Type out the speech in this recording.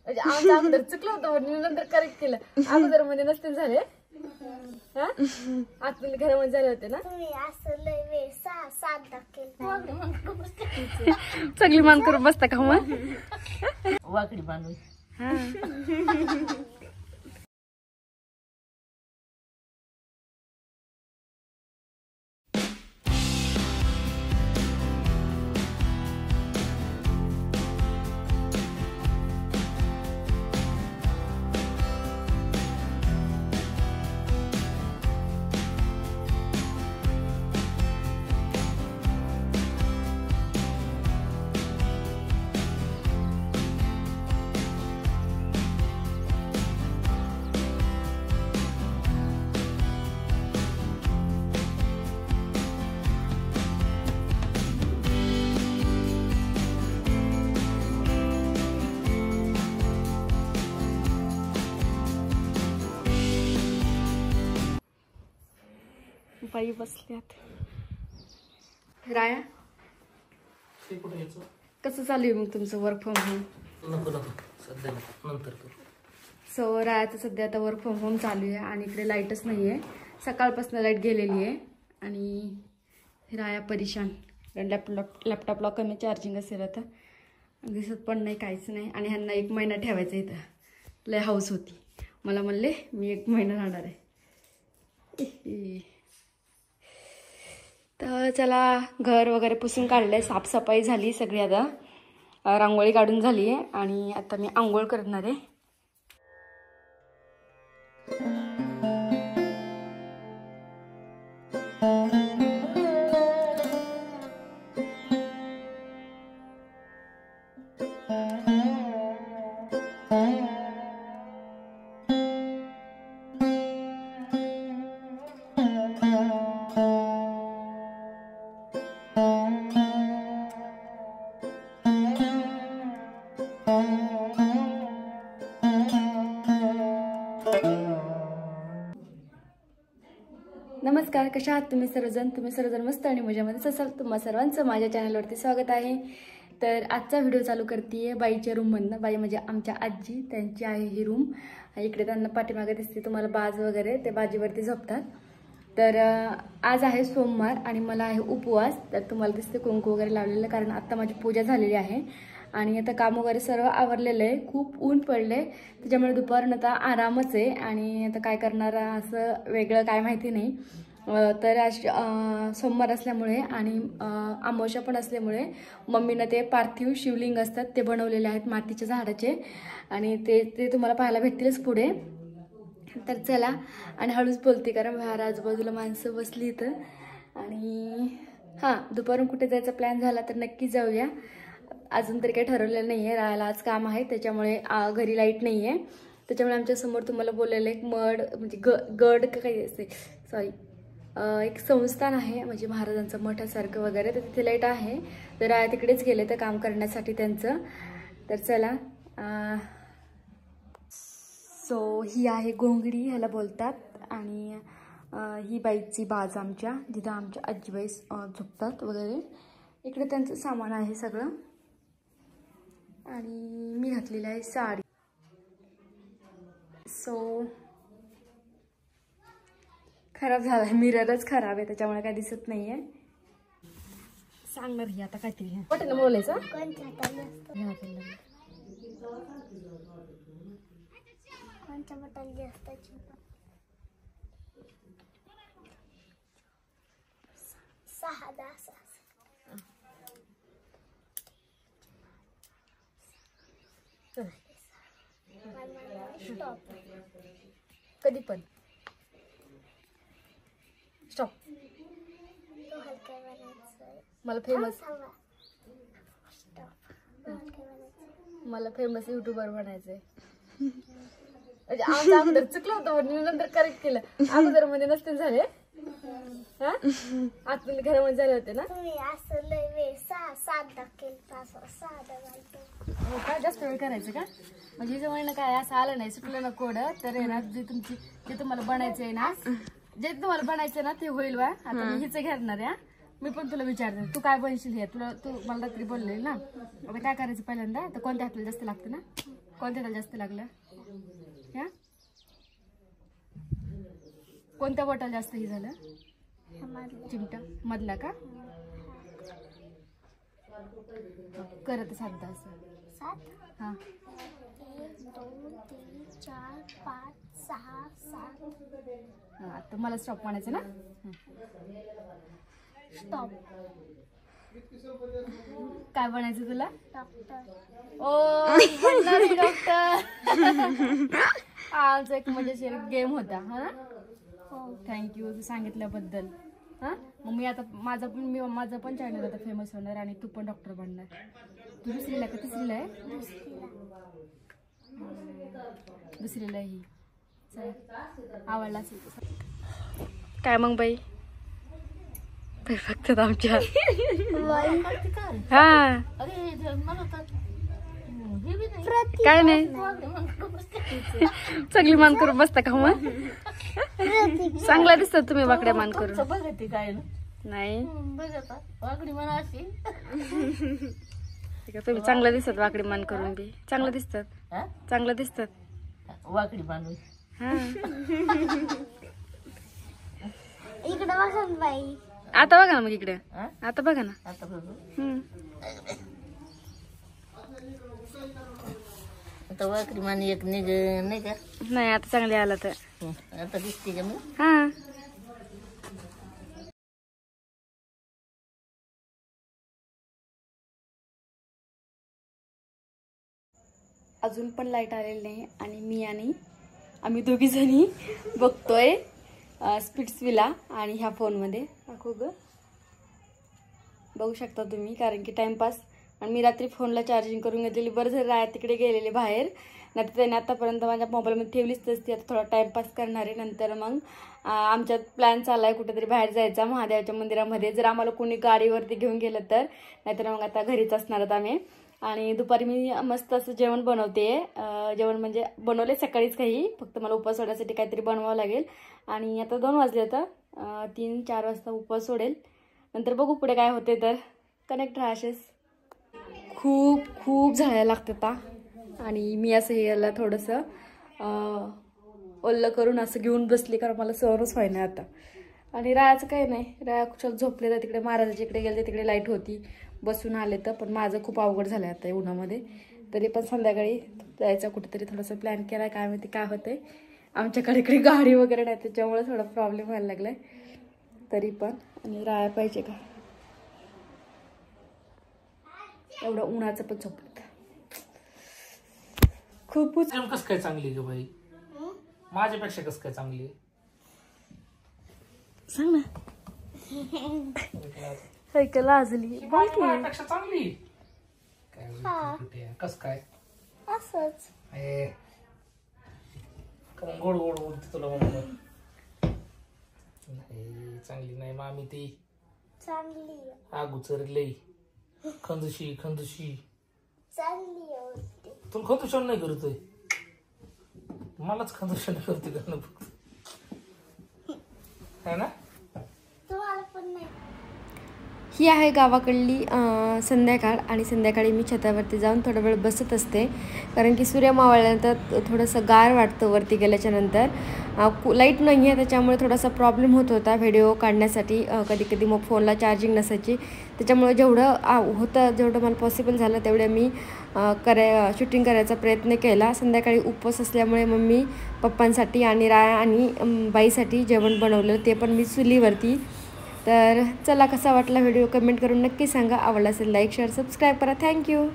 म्हणजे आमचं अगोदर चुकलं होतं म्हणून नंतर करेक्ट केलं. अगोदर मध्ये नसते झाले हा आतमध्ये घरामध्ये झाले होते ना. सगळी मान करून बसता का मग वाकडी बांधून. बाई बसल्यात. राया कसं चालू आहे मग तुमचं वर्क फ्रॉम होम? सध्या नंतर करू. सो रायाचं सध्या आता वर्क फ्रॉम होम चालू आहे आणि इकडे लाईटच नाही आहे. सकाळपासून लाईट गेलेली आहे आणि राया परेशान. लॅपटॉपला कमी चार्जिंग असेल आता, दिसत पण नाही काहीच नाही. आणि ह्यांना 1 महिना ठेवायचा इथं. लय हाऊस होती. मला म्हणले मी 1 महिना राहणार आहे. तर चला घर वगैरे पुसून काढलंय, साफसफाई झाली सगळी. आता रांगोळी काढून झाली आहे आणि आता मी आंघोळ करणार आहे. नमस्कार, कशा आहात तुम्ही सर्वजण? तुम्ही सर्वजण मस्त आणि मजामध्येच असाल. तुम्हा सर्वांचं माझ्या चॅनलवरती स्वागत आहे. तर आजचा व्हिडिओ चालू करते बाईच्या रूममधनं. बाई म्हणजे आमच्या आजी, त्यांची आहे ही रूम. इकडे त्यांना पाठीमागे दिसते तुम्हाला बाज वगैरे, ते बाजीवरती झोपतात. तर आज आहे सोमवार आणि मला आहे उपवास. तर तुम्हाला दिसते कुंकू वगैरे लावलेलं, कारण आत्ता माझी पूजा झालेली आहे आणि आता काम वगैरे सर्व आवरलेलं आहे. खूप ऊन पडले त्याच्यामुळे दुपारनं आता आरामच आहे आणि आता काय करणार असं वेगळं काय माहिती नाही. तर आज सोमवार असल्यामुळे आणि अमावस्या पण असल्यामुळे मम्मीनं ते पार्थिव शिवलिंग असतात ते बनवलेले आहेत मातीच्या झाडाचे आणि ते तुम्हाला पाहायला भेटतीलच पुढे. तर चला, आणि हळूच बोलते कारण बाहेर आजूबाजूला माणसं बसली इथं. आणि हां, दुपारून कुठे जायचा प्लॅन झाला तर नक्की जाऊया. अजून तरी काही ठरवलेलं नाही आहे. राहायला आज काम आहे त्याच्यामुळे घरी लाईट नाही आहे. त्याच्यामुळे आमच्यासमोर तुम्हाला बोललेलं एक मड म्हणजे गड का काही असते, सॉरी, एक संस्थान आहे म्हणजे महाराजांचं मठासारखं वगैरे. तर तिथे लाईट आहे. तर तिकडेच गेले तर काम करण्यासाठी त्यांचं. तर चला, सो ही आहे गोंगडी ह्याला बोलतात. आणि ही बाईची बाज आमच्या, जिथं आमच्या आजीबाई झोपतात वगैरे. इकडे त्यांचं सामान आहे सगळं. आणि मी घातलेली आहे साडी. सो खराब झाला आहे, मिररच खराब आहे त्याच्यामुळे काय दिसत नाही आहे. सांगणार ही आता काहीतरी वाटेल बोलायचं. कधी पण स्टॉप. मला फेमस युट्यूबर बनायचंय. म्हणजे आमचं अगोदर चुकलं होतं म्हणून नंतर करेक्ट केलं. अगोदर मध्ये नसते झाले हा आतमध्ये घरामध्ये झाले होते ना. काय जास्त वेळ करायचं का? म्हणजे जवळ काय असं आलं नाही, सुटलं ना कोड तर आहे ना, जे तुम्हाला बनायचं आहे ना, जे तुम्हाला बनायचं ना ते होईल. बा आता मी हिच घेणार आहे. मी पण तुला विचारते तू काय बनशील हे. तू मला रात्री बोलले ना. आता काय करायचं पहिल्यांदा, तर कोणत्या हाताला जास्त लागतं ना कोणत्या त्याला जास्त लागलं? ह्या कोणत्या बोटाला जास्त हे झालं? चिमटा मधला का? करत साधा असं. हां 1 2 3 4 5 6 7. हां आता मला स्टॉप म्हणायचं ना. स्टॉप. काय बनायचं तुला? डॉक्टर. ओ डॉक्टर. आमचा एक मजेशीर गेम होता. हा थँक्यू तू सांगितल्याबद्दल. हां मग मी आता माझं पण चॅनल आता फेमस होणार आणि तू पण डॉक्टर बनणार. तू दुसरीला का तिसरीला आहे? दुसरीला ही. आवडला असेल काय मग बाई? फक्त आमच्या हा काय नाही चांगली मान करून बसता का मग? चांगला दिसतात तुम्ही वाकड्या मान करून. बघते काय नाही वाकडी म्हणा अशी तुम्ही चांगलं दिसतात वाकडी मान करून बी. चांगलं दिसतात. चांगलं दिसतात वाकडी बांधून. हा इकडे बघा बाई. आता बघा ना मग इकडे. आता बघा ना. आता बघू आता वाकडी मान एक निघ नाही का? नाही आता चांगले आला तर. आता दिसते का मी? हा अजून पण लाईट आलेली नाही आणि आम्ही दोघी जणी बघतोय स्पिट्सविला आणि ह्या फोनमध्ये. दाखव ग बघू शकता तुम्ही कारण की टाइमपास. आणि मी रात्री फोनला चार्जिंग करून घेतलेली. बरं झालं राय तिकडे गेलेले बाहेर नाही तर त्याने आतापर्यंत माझ्या मोबाईलमध्ये ठेवलीच नसती. आता थोडा टाइमपास करणार आहे. नंतर मग आमच्यात प्लॅन चालला आहे कुठेतरी बाहेर जायचा महादेवाच्या मंदिरामध्ये. जर आम्हाला कोणी गाडीवरती घेऊन गेलं तर. नाहीतर मग आता घरीच असणार आहोत आम्ही. आणि दुपारी मी मस्त असं जेवण बनवते. जेवण म्हणजे बनवले सकाळीच काही. फक्त मला उपवास सोडण्यासाठी काहीतरी बनवावं लागेल. आणि आता 2 वाजले. आता 3-4 वाजता उपवास सोडेल. नंतर बघू पुढे काय होते. तर कनेक्ट राहा असेच. खूप झाडायला लागतात आणि मी असं याला थोडंसं ओल्लं करून असं घेऊन बसली कारण मला सहनच व्हायना आता. आणि रायाचं काही नाही. राया कुठं झोपले तर तिकडे महाराजाच्या इकडे गेले तर तिकडे लाईट होती. बसून आले तर. पण माझं खूप अवघड झालं आता उन्हामध्ये. तरी पण संध्याकाळी जायचं कुठेतरी थोडंसं प्लॅन केला. काय माहिती काय होतंय. आमच्याकडे इकडे गाडी वगैरे नाही त्याच्यामुळे थोडा प्रॉब्लेम व्हायला लागलाय. तरी पण आणि राया पाहिजे का एवढं उन्हाचं पण झोपलं. खूपच कस काय चांगली ग बाई? माझ्यापेक्षा कस काय चांगली? सांग ना. लाजली माझ्यापेक्षा चांगली काय? कस काय असंच. गोड गोड बोलते तुला म्हणून. नाही चांगली नाही मामी ती. चांगली आगुचर लई खंदुशी चांगली होती. तुला खंदुशन नाही करतोय. मलाच खंदुशन करते का फक्त है ना? तुम्हाला पण नाही. ही आहे गावाकडली संध्याकाळ. आणि संध्याकाळी मी छतावरती जाऊन थोडा वेळ बसत असते कारण की सूर्य मावळल्यानंतर थोडंसं गार वाटतं वरती गेल्याच्यानंतर. लाईट नाही आहे त्याच्यामुळे थोडासा प्रॉब्लेम होत होता व्हिडिओ काढण्यासाठी. कधी मग फोनला चार्जिंग नसायची. त्याच्यामुळे जेवढं मला पॉसिबल झालं तेवढं मी शूटिंग करायचा प्रयत्न केला. संध्याकाळी उपवास असल्यामुळे मग मी पप्पांसाठी आणि राया आणि बाईसाठी जेवण बनवलं. ते पण मी चुलीवरती. तर चला कसा वाटला व्हिडिओ कमेंट करून नक्की सांगा. आवडला असेल लाईक शेअर सबस्क्राईब करा. थँक्यू.